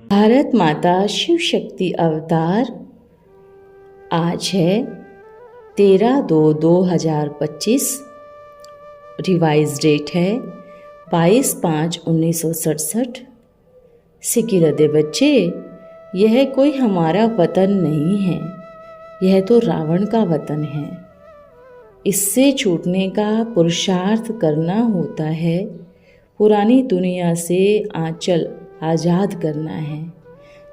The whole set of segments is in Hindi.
भारत माता शिव शक्ति अवतार आज है 13/2/2025। रिवाइज डेट है 22/5/1967। सिक्के लदे बच्चे, यह कोई हमारा वतन नहीं है, यह तो रावण का वतन है। इससे छूटने का पुरुषार्थ करना होता है, पुरानी दुनिया से आंचल आज़ाद करना है।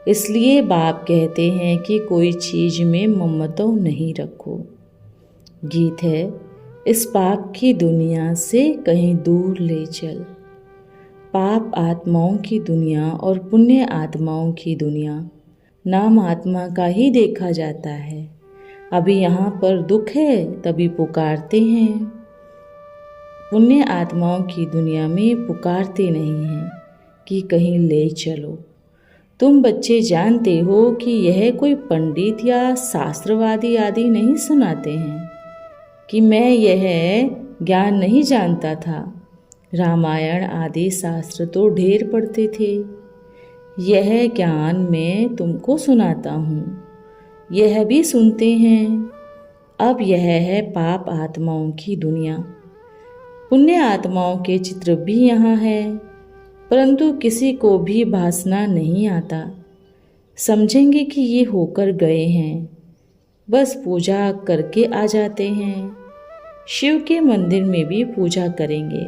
इसलिए बाप कहते हैं कि कोई चीज़ में ममत्व नहीं रखो। गीत है, इस पाप की दुनिया से कहीं दूर ले चल। पाप आत्माओं की दुनिया और पुण्य आत्माओं की दुनिया नाम आत्मा का ही देखा जाता है। अभी यहाँ पर दुख है तभी पुकारते हैं, पुण्य आत्माओं की दुनिया में पुकारते नहीं हैं कि कहीं ले चलो। तुम बच्चे जानते हो कि यह कोई पंडित या शास्त्रवादी आदि नहीं सुनाते हैं कि मैं यह ज्ञान नहीं जानता था। रामायण आदि शास्त्र तो ढेर पढ़ते थे। यह ज्ञान मैं तुमको सुनाता हूँ, यह भी सुनते हैं। अब यह है पाप आत्माओं की दुनिया। पुण्य आत्माओं के चित्र भी यहाँ है, परंतु किसी को भी भासना नहीं आता। समझेंगे कि ये होकर गए हैं, बस पूजा करके आ जाते हैं। शिव के मंदिर में भी पूजा करेंगे।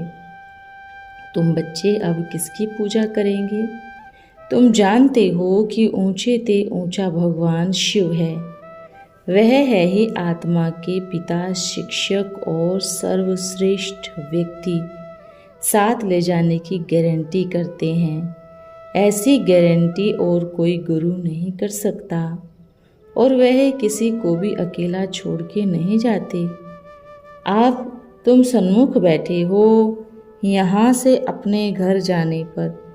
तुम बच्चे अब किसकी पूजा करेंगे? तुम जानते हो कि ऊंचे ते ऊंचा भगवान शिव है। वह है ही आत्मा के पिता, शिक्षक और सर्वश्रेष्ठ व्यक्ति। साथ ले जाने की गारंटी करते हैं। ऐसी गारंटी और कोई गुरु नहीं कर सकता, और वह किसी को भी अकेला छोड़ के नहीं जाते। आप तुम सन्मुख बैठे हो, यहाँ से अपने घर जाने पर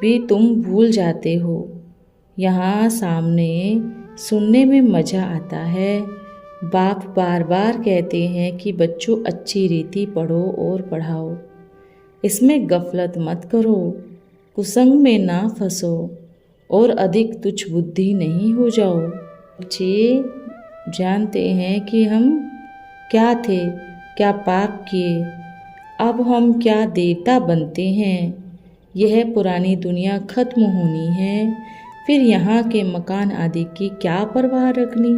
भी तुम भूल जाते हो। यहाँ सामने सुनने में मज़ा आता है। बाप बार बार कहते हैं कि बच्चों अच्छी रीति पढ़ो और पढ़ाओ, इसमें गफलत मत करो, कुसंग में ना फंसो और अधिक तुच्छ बुद्धि नहीं हो जाओ। बच्चे जानते हैं कि हम क्या थे, क्या पाप किए, अब हम क्या देवता बनते हैं। यह पुरानी दुनिया खत्म होनी है, फिर यहाँ के मकान आदि की क्या परवाह रखनी।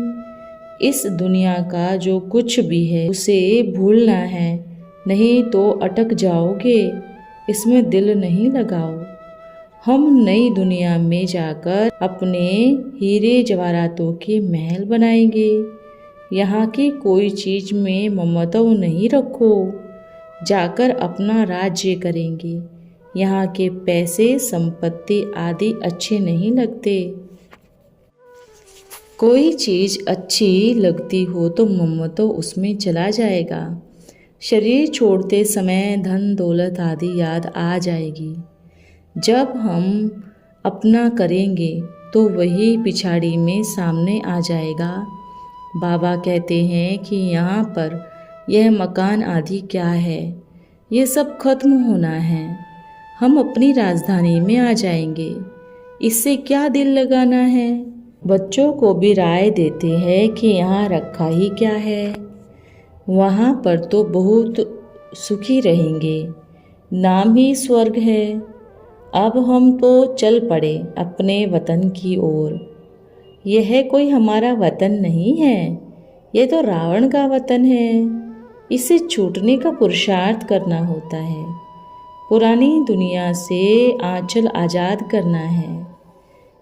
इस दुनिया का जो कुछ भी है उसे भूलना है, नहीं तो अटक जाओगे। इसमें दिल नहीं लगाओ। हम नई दुनिया में जाकर अपने हीरे जवाहरातों के महल बनाएंगे। यहाँ की कोई चीज़ में ममत्व नहीं रखो, जाकर अपना राज्य करेंगे। यहाँ के पैसे, संपत्ति आदि अच्छे नहीं लगते। कोई चीज़ अच्छी लगती हो तो ममत्व उसमें चला जाएगा। शरीर छोड़ते समय धन दौलत आदि याद आ जाएगी। जब हम अपना करेंगे तो वही पिछाड़ी में सामने आ जाएगा। बाबा कहते हैं कि यहाँ पर यह मकान आदि क्या है, ये सब खत्म होना है। हम अपनी राजधानी में आ जाएंगे, इससे क्या दिल लगाना है। बच्चों को भी राय देते हैं कि यहाँ रखा ही क्या है, वहाँ पर तो बहुत सुखी रहेंगे, नाम ही स्वर्ग है। अब हम तो चल पड़े अपने वतन की ओर। यह कोई हमारा वतन नहीं है, यह तो रावण का वतन है। इसे छूटने का पुरुषार्थ करना होता है, पुरानी दुनिया से आंचल आज़ाद करना है।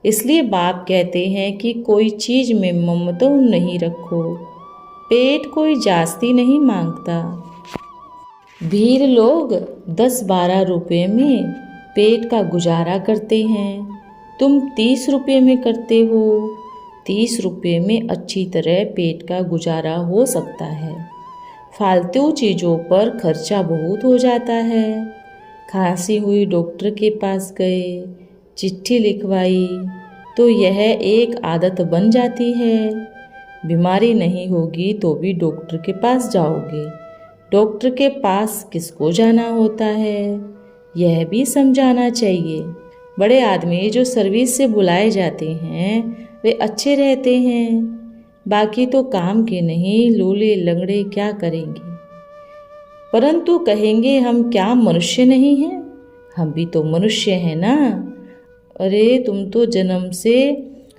इसलिए बाप कहते हैं कि कोई चीज़ में ममत्व नहीं रखो। पेट कोई जास्ती नहीं मांगता। भीड़ लोग 10-12 रुपये में पेट का गुजारा करते हैं, तुम 30 रुपये में करते हो। 30 रुपये में अच्छी तरह पेट का गुजारा हो सकता है। फालतू चीज़ों पर खर्चा बहुत हो जाता है। खांसी हुई, डॉक्टर के पास गए, चिट्ठी लिखवाई, तो यह एक आदत बन जाती है। बीमारी नहीं होगी तो भी डॉक्टर के पास जाओगे, डॉक्टर के पास किसको जाना होता है, यह भी समझाना चाहिए। बड़े आदमी जो सर्विस से बुलाए जाते हैं वे अच्छे रहते हैं, बाकी तो काम के नहीं, लूले लंगड़े क्या करेंगे। परंतु कहेंगे हम क्या मनुष्य नहीं हैं? हम भी तो मनुष्य हैं ना। अरे तुम तो जन्म से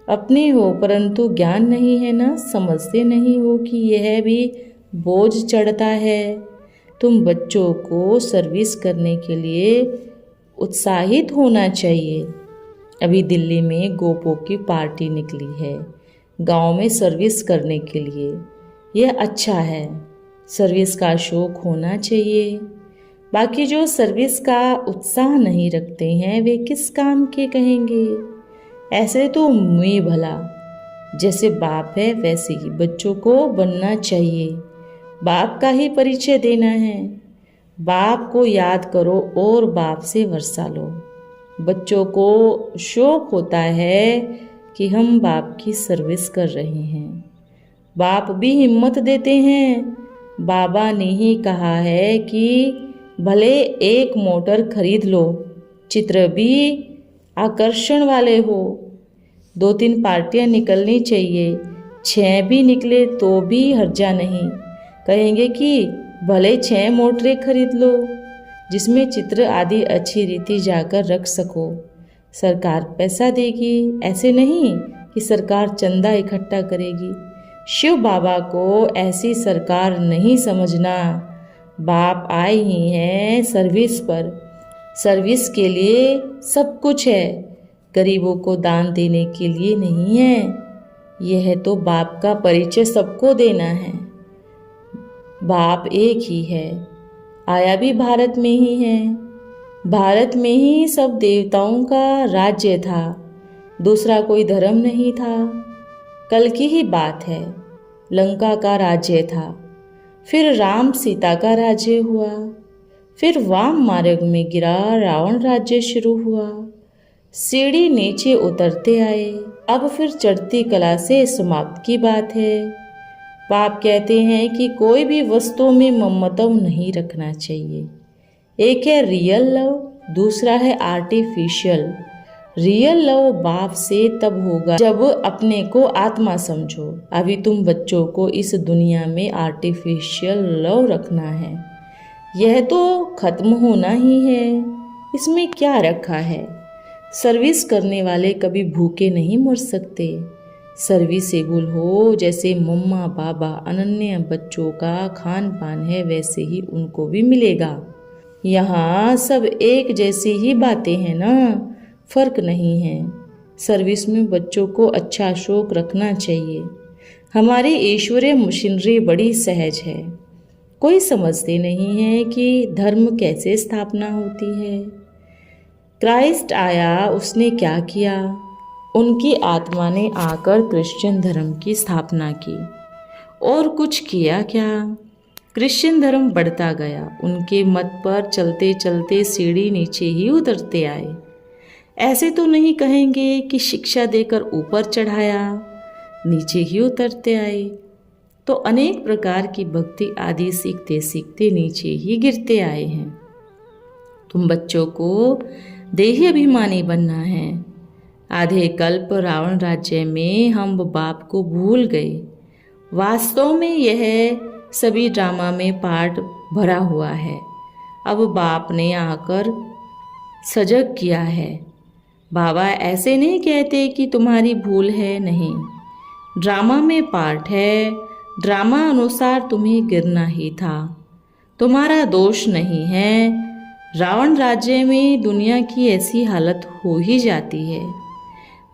अपने हो, परंतु ज्ञान नहीं है ना, समझते नहीं हो कि यह भी बोझ चढ़ता है। तुम बच्चों को सर्विस करने के लिए उत्साहित होना चाहिए। अभी दिल्ली में गोपों की पार्टी निकली है गांव में सर्विस करने के लिए। यह अच्छा है, सर्विस का शौक होना चाहिए। बाकी जो सर्विस का उत्साह नहीं रखते हैं वे किस काम के कहेंगे। ऐसे तो मैं भला, जैसे बाप है वैसे ही बच्चों को बनना चाहिए। बाप का ही परिचय देना है। बाप को याद करो और बाप से वर्षा लो। बच्चों को शौक होता है कि हम बाप की सर्विस कर रहे हैं। बाप भी हिम्मत देते हैं। बाबा ने ही कहा है कि भले एक मोटर खरीद लो, चित्र भी आकर्षण वाले हो। 2-3 पार्टियां निकलनी चाहिए, 6 भी निकले तो भी हर्जा नहीं। कहेंगे कि भले 6 मोटरें खरीद लो जिसमें चित्र आदि अच्छी रीति जाकर रख सको। सरकार पैसा देगी, ऐसे नहीं कि सरकार चंदा इकट्ठा करेगी। शिव बाबा को ऐसी सरकार नहीं समझना। बाप आए ही हैं सर्विस पर। सर्विस के लिए सब कुछ है, गरीबों को दान देने के लिए नहीं है। यह तो बाप का परिचय सबको देना है। बाप एक ही है, आया भी भारत में ही है। भारत में ही सब देवताओं का राज्य था, दूसरा कोई धर्म नहीं था। कल की ही बात है, लंका का राज्य था, फिर राम सीता का राज्य हुआ, फिर वाम मार्ग में गिरा रावण राज्य शुरू हुआ। सीढ़ी नीचे उतरते आए, अब फिर चढ़ती कला से समाप्त की बात है। बाप कहते हैं कि कोई भी वस्तुओं में ममत्व नहीं रखना चाहिए। एक है रियल लव, दूसरा है आर्टिफिशियल। रियल लव बाप से तब होगा जब अपने को आत्मा समझो। अभी तुम बच्चों को इस दुनिया में आर्टिफिशियल लव रखना है, यह तो खत्म होना ही है। इसमें क्या रखा है? सर्विस करने वाले कभी भूखे नहीं मर सकते। सर्विसेबल हो जैसे मम्मा पापा अनन्य बच्चों का खान पान है वैसे ही उनको भी मिलेगा। यहाँ सब एक जैसी ही बातें हैं ना, फर्क नहीं है। सर्विस में बच्चों को अच्छा शौक रखना चाहिए। हमारी ईश्वरीय मशीनरी बड़ी सहज है। कोई समझते नहीं है कि धर्म कैसे स्थापना होती है। क्राइस्ट आया, उसने क्या किया? उनकी आत्मा ने आकर क्रिश्चियन धर्म की स्थापना की। और कुछ किया क्या? क्रिश्चियन धर्म बढ़ता गया। उनके मत पर चलते चलते सीढ़ी नीचे ही उतरते आए। ऐसे तो नहीं कहेंगे कि शिक्षा देकर ऊपर चढ़ाया, नीचे ही उतरते आए। तो अनेक प्रकार की भक्ति आदि सीखते सीखते नीचे ही गिरते आए हैं। तुम बच्चों को देही अभिमानी बनना है। आधे कल्प रावण राज्य में हम बाप को भूल गए। वास्तव में यह सभी ड्रामा में पार्ट भरा हुआ है। अब बाप ने आकर सजग किया है। बाबा ऐसे नहीं कहते कि तुम्हारी भूल है, नहीं, ड्रामा में पार्ट है। ड्रामा अनुसार तुम्हें गिरना ही था, तुम्हारा दोष नहीं है। रावण राज्य में दुनिया की ऐसी हालत हो ही जाती है।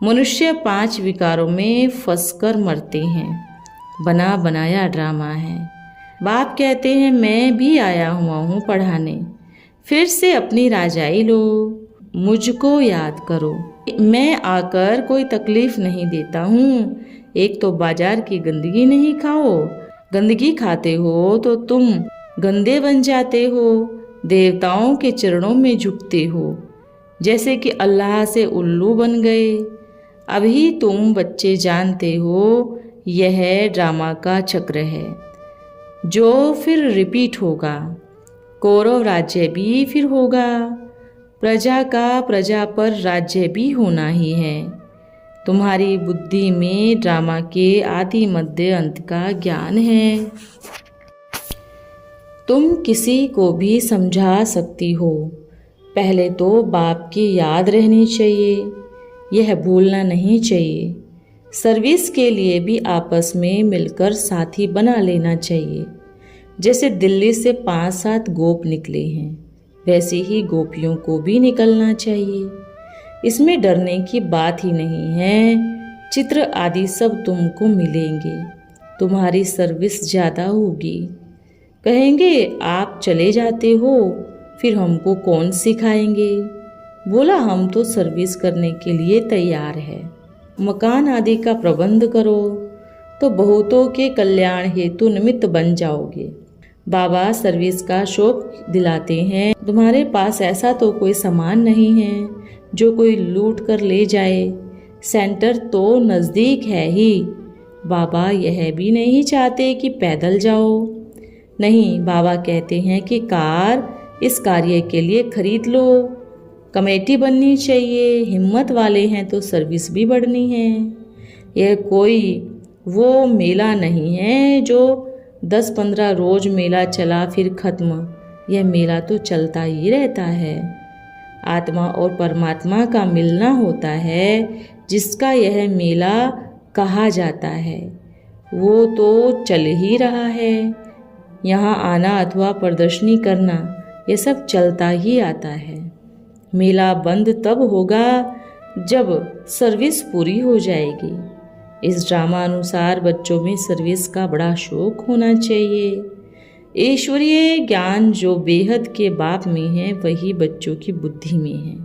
मनुष्य 5 विकारों में फंसकर मरते हैं। बना बनाया ड्रामा है। बाप कहते हैं मैं भी आया हुआ हूँ पढ़ाने। फिर से अपनी राजाई लो, मुझको याद करो। मैं आकर कोई तकलीफ नहीं देता हूँ। एक तो बाजार की गंदगी नहीं खाओ, गंदगी खाते हो तो तुम गंदे बन जाते हो। देवताओं के चरणों में झुकते हो जैसे कि अल्लाह से उल्लू बन गए। अभी तुम बच्चे जानते हो यह ड्रामा का चक्र है। जो फिर रिपीट होगा। कौरव राज्य भी फिर होगा। प्रजा का प्रजा पर राज्य भी होना ही है। तुम्हारी बुद्धि में ड्रामा के आदि मध्य अंत का ज्ञान है। तुम किसी को भी समझा सकती हो। पहले तो बाप की याद रहनी चाहिए, यह भूलना नहीं चाहिए। सर्विस के लिए भी आपस में मिलकर साथी बना लेना चाहिए। जैसे दिल्ली से 5-7 गोप निकले हैं, वैसे ही गोपियों को भी निकलना चाहिए। इसमें डरने की बात ही नहीं है। चित्र आदि सब तुमको मिलेंगे। तुम्हारी सर्विस ज़्यादा होगी। कहेंगे आप चले जाते हो, फिर हमको कौन सिखाएंगे। बोला हम तो सर्विस करने के लिए तैयार है। मकान आदि का प्रबंध करो तो बहुतों के कल्याण हेतु निमित्त बन जाओगे। बाबा सर्विस का शौक दिलाते हैं। तुम्हारे पास ऐसा तो कोई सामान नहीं है जो कोई लूट कर ले जाए। सेंटर तो नज़दीक है ही। बाबा यह भी नहीं चाहते कि पैदल जाओ। नहीं, बाबा कहते हैं कि कार इस कार्य के लिए खरीद लो। कमेटी बननी चाहिए। हिम्मत वाले हैं तो सर्विस भी बढ़नी है। यह कोई वो मेला नहीं है जो 10-15 रोज मेला चला फिर खत्म। यह मेला तो चलता ही रहता है। आत्मा और परमात्मा का मिलना होता है, जिसका यह मेला कहा जाता है। वो तो चल ही रहा है। यहाँ आना अथवा प्रदर्शनी करना, ये सब चलता ही आता है। मेला बंद तब होगा जब सर्विस पूरी हो जाएगी। इस ड्रामा अनुसार बच्चों में सर्विस का बड़ा शौक होना चाहिए। ईश्वरीय ज्ञान जो बेहद के बाप में है, वही बच्चों की बुद्धि में है।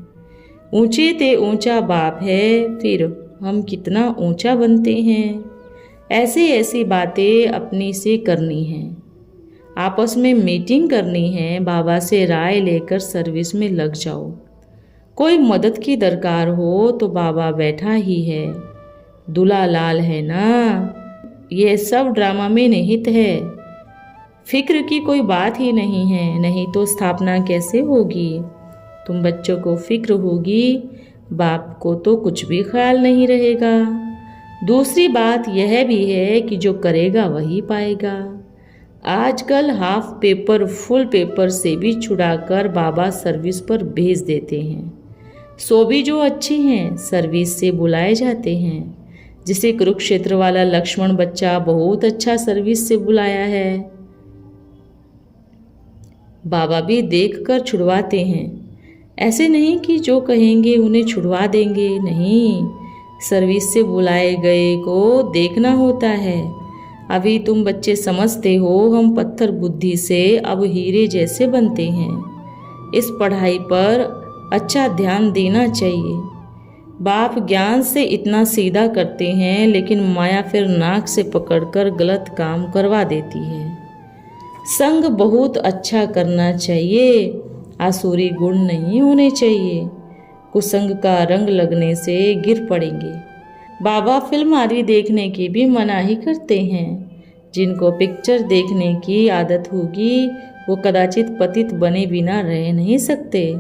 ऊंचे ते ऊंचा बाप है, फिर हम कितना ऊंचा बनते हैं। ऐसी बातें अपनी से करनी हैं। आपस में मीटिंग करनी है। बाबा से राय लेकर सर्विस में लग जाओ। कोई मदद की दरकार हो तो बाबा बैठा ही है। दूल्हा लाल है ना। यह सब ड्रामा में निहित है। फिक्र की कोई बात ही नहीं है, नहीं तो स्थापना कैसे होगी। तुम बच्चों को फिक्र होगी, बाप को तो कुछ भी ख्याल नहीं रहेगा। दूसरी बात यह भी है कि जो करेगा वही पाएगा। आजकल हाफ पेपर फुल पेपर से भी छुड़ाकर बाबा सर्विस पर भेज देते हैं। सो भी जो अच्छे हैं सर्विस से बुलाए जाते हैं। जिसे कुरुक्षेत्र वाला लक्ष्मण बच्चा बहुत अच्छा सर्विस से बुलाया है। बाबा भी देखकर छुड़वाते हैं। ऐसे नहीं कि जो कहेंगे उन्हें छुड़वा देंगे, नहीं। सर्विस से बुलाए गए को देखना होता है। अभी तुम बच्चे समझते हो हम पत्थर बुद्धि से अब हीरे जैसे बनते हैं। इस पढ़ाई पर अच्छा ध्यान देना चाहिए। बाप ज्ञान से इतना सीधा करते हैं, लेकिन माया फिर नाक से पकड़कर गलत काम करवा देती है। संग बहुत अच्छा करना चाहिए, आसुरी गुण नहीं होने चाहिए। कुसंग का रंग लगने से गिर पड़ेंगे। बाबा फिल्म आदि देखने की भी मनाही करते हैं। जिनको पिक्चर देखने की आदत होगी वो कदाचित पतित बने बिना रह नहीं सकते।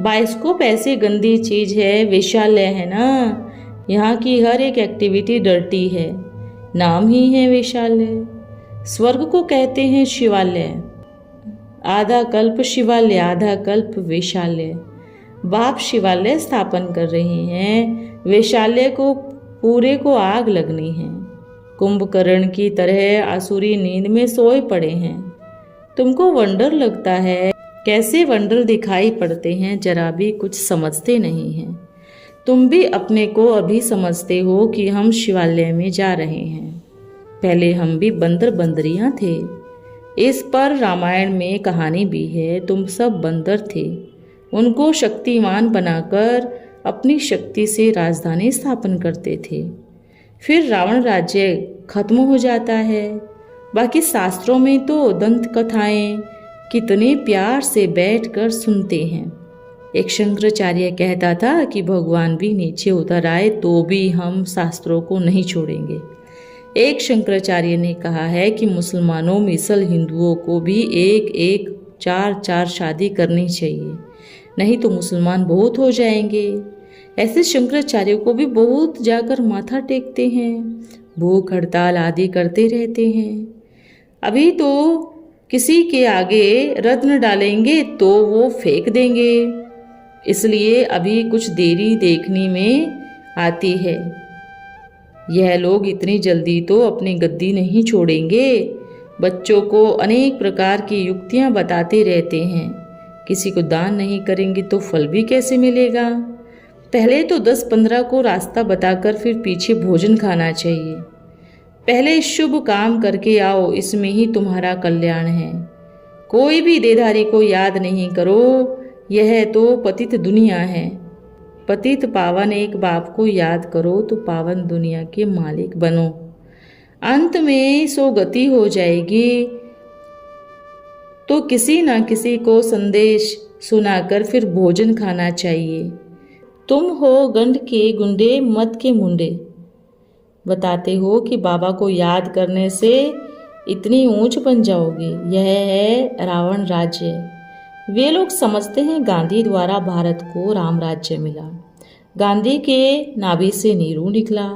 बाइस्कोप ऐसी गंदी चीज़ है, वेश्यालय है ना। यहाँ की हर एक एक्टिविटी डर्टी है, नाम ही है वेश्यालय। स्वर्ग को कहते हैं शिवालय। आधा कल्प शिवालय, आधा कल्प वेश्यालय। बाप शिवालय स्थापन कर रहे हैं, वेश्यालय को पूरे को आग लगनी है। कुंभकर्ण की तरह आसुरी नींद में सोए पड़े हैं। तुमको वंडर लगता है, कैसे वंडर दिखाई पड़ते हैं, जरा भी कुछ समझते नहीं हैं। तुम भी अपने को अभी समझते हो कि हम शिवालय में जा रहे हैं। पहले हम भी बंदर बंदरियां थे। इस पर रामायण में कहानी भी है। तुम सब बंदर थे, उनको शक्तिमान बनाकर अपनी शक्ति से राजधानी स्थापन करते थे। फिर रावण राज्य खत्म हो जाता है। बाकी शास्त्रों में तो दंत कथाएं कितने प्यार से बैठकर सुनते हैं। एक शंकराचार्य कहता था कि भगवान भी नीचे उतर आए तो भी हम शास्त्रों को नहीं छोड़ेंगे। एक शंकराचार्य ने कहा है कि मुसलमानों मिसल हिंदुओं को भी एक एक चार चार शादी करनी चाहिए, नहीं तो मुसलमान बहुत हो जाएंगे। ऐसे शंकराचार्य को भी बहुत जाकर माथा टेकते हैं, भूख हड़ताल आदि करते रहते हैं। अभी तो किसी के आगे रत्न डालेंगे तो वो फेंक देंगे, इसलिए अभी कुछ देरी देखने में आती है। यह लोग इतनी जल्दी तो अपनी गद्दी नहीं छोड़ेंगे। बच्चों को अनेक प्रकार की युक्तियां बताते रहते हैं। किसी को दान नहीं करेंगे तो फल भी कैसे मिलेगा। पहले तो 10-15 को रास्ता बताकर फिर पीछे भोजन खाना चाहिए। पहले शुभ काम करके आओ, इसमें ही तुम्हारा कल्याण है। कोई भी देधारी को याद नहीं करो, यह तो पतित दुनिया है। पतित पावन एक बाप को याद करो तो पावन दुनिया के मालिक बनो। अंत में सो गति हो जाएगी। तो किसी ना किसी को संदेश सुनाकर फिर भोजन खाना चाहिए। तुम हो गंड के गुंडे मत के मुंडे। बताते हो कि बाबा को याद करने से इतनी ऊंच बन जाओगे। यह है रावण राज्य। वे लोग समझते हैं गांधी द्वारा भारत को राम राज्य मिला। गांधी के नाभि से नेहरू निकला,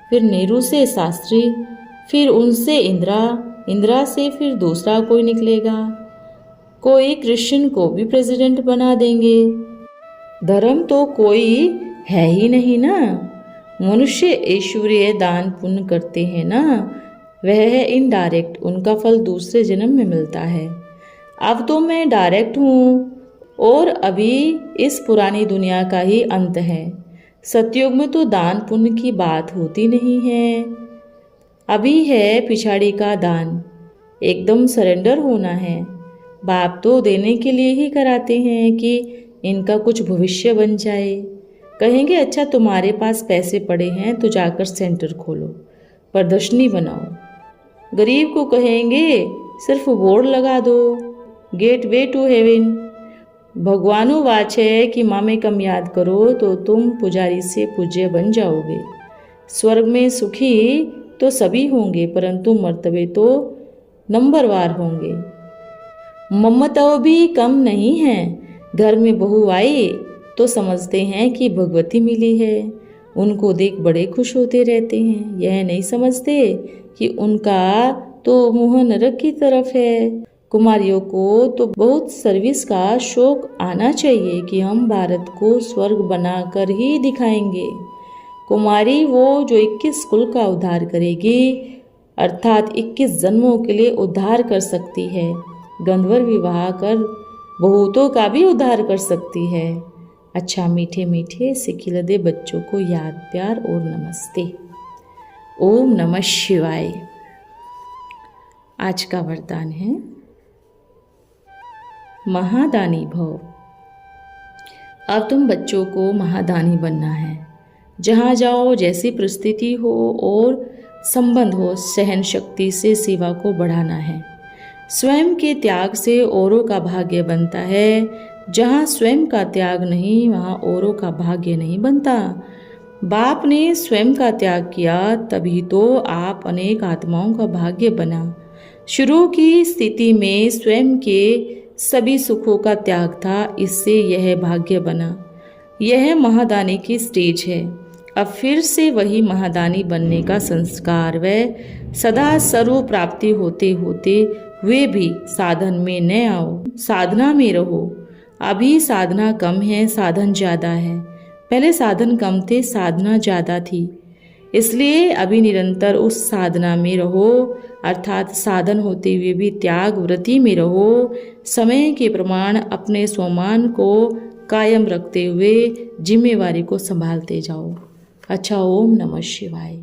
फिर नेहरू से शास्त्री, फिर उनसे इंदिरा, इंदिरा से फिर दूसरा कोई निकलेगा। कोई क्रिश्चियन को भी प्रेसिडेंट बना देंगे। धर्म तो कोई है ही नहीं ना। मनुष्य ऐश्वर्य दान पुण्य करते हैं ना, वह है इनडायरेक्ट, उनका फल दूसरे जन्म में मिलता है। अब तो मैं डायरेक्ट हूँ और अभी इस पुरानी दुनिया का ही अंत है। सतयुग में तो दान पुण्य की बात होती नहीं है। अभी है पिछाड़ी का दान, एकदम सरेंडर होना है। बाप तो देने के लिए ही कराते हैं कि इनका कुछ भविष्य बन जाए। कहेंगे अच्छा तुम्हारे पास पैसे पड़े हैं तो जाकर सेंटर खोलो, प्रदर्शनी बनाओ। गरीब को कहेंगे सिर्फ बोर्ड लगा दो, गेट वे टू हेवन। भगवानो वाच है कि मामे कम याद करो तो तुम पुजारी से पूज्य बन जाओगे। स्वर्ग में सुखी तो सभी होंगे, परंतु मर्तबे तो नंबरवार होंगे। ममताओं भी कम नहीं है। घर में बहू आई तो समझते हैं कि भगवती मिली है, उनको देख बड़े खुश होते रहते हैं। यह नहीं समझते कि उनका तो मुँह नरक की तरफ है। कुमारियों को तो बहुत सर्विस का शौक आना चाहिए कि हम भारत को स्वर्ग बनाकर ही दिखाएंगे। कुमारी वो जो 21 कुल का उद्धार करेगी, अर्थात 21 जन्मों के लिए उद्धार कर सकती है। गंधर्व विवाह कर बहुतों का भी उद्धार कर सकती है। अच्छा मीठे मीठे सिखिलदे बच्चों को याद प्यार और नमस्ते। ओम नमः शिवाय। आज का वरदान है महादानी भव। अब तुम बच्चों को महादानी बनना है। जहाँ जाओ जैसी परिस्थिति हो और संबंध हो, सहन शक्ति से सेवा को बढ़ाना है। स्वयं के त्याग से औरों का भाग्य बनता है। जहाँ स्वयं का त्याग नहीं वहाँ औरों का भाग्य नहीं बनता। बाप ने स्वयं का त्याग किया तभी तो आप अनेक आत्माओं का भाग्य बना। शुरू की स्थिति में स्वयं के सभी सुखों का त्याग था, इससे यह भाग्य बना। यह महादानी की स्टेज है। अब फिर से वही महादानी बनने का संस्कार व सदा सर्व प्राप्ति होते होते वे भी साधन में न आओ, साधना में रहो। अभी साधना कम है, साधन ज़्यादा है। पहले साधन कम थे, साधना ज़्यादा थी। इसलिए अभी निरंतर उस साधना में रहो, अर्थात साधन होते हुए भी त्याग व्रति में रहो। समय के प्रमाण अपने स्वमान को कायम रखते हुए जिम्मेवारी को संभालते जाओ। अच्छा, ओम नमः शिवाय।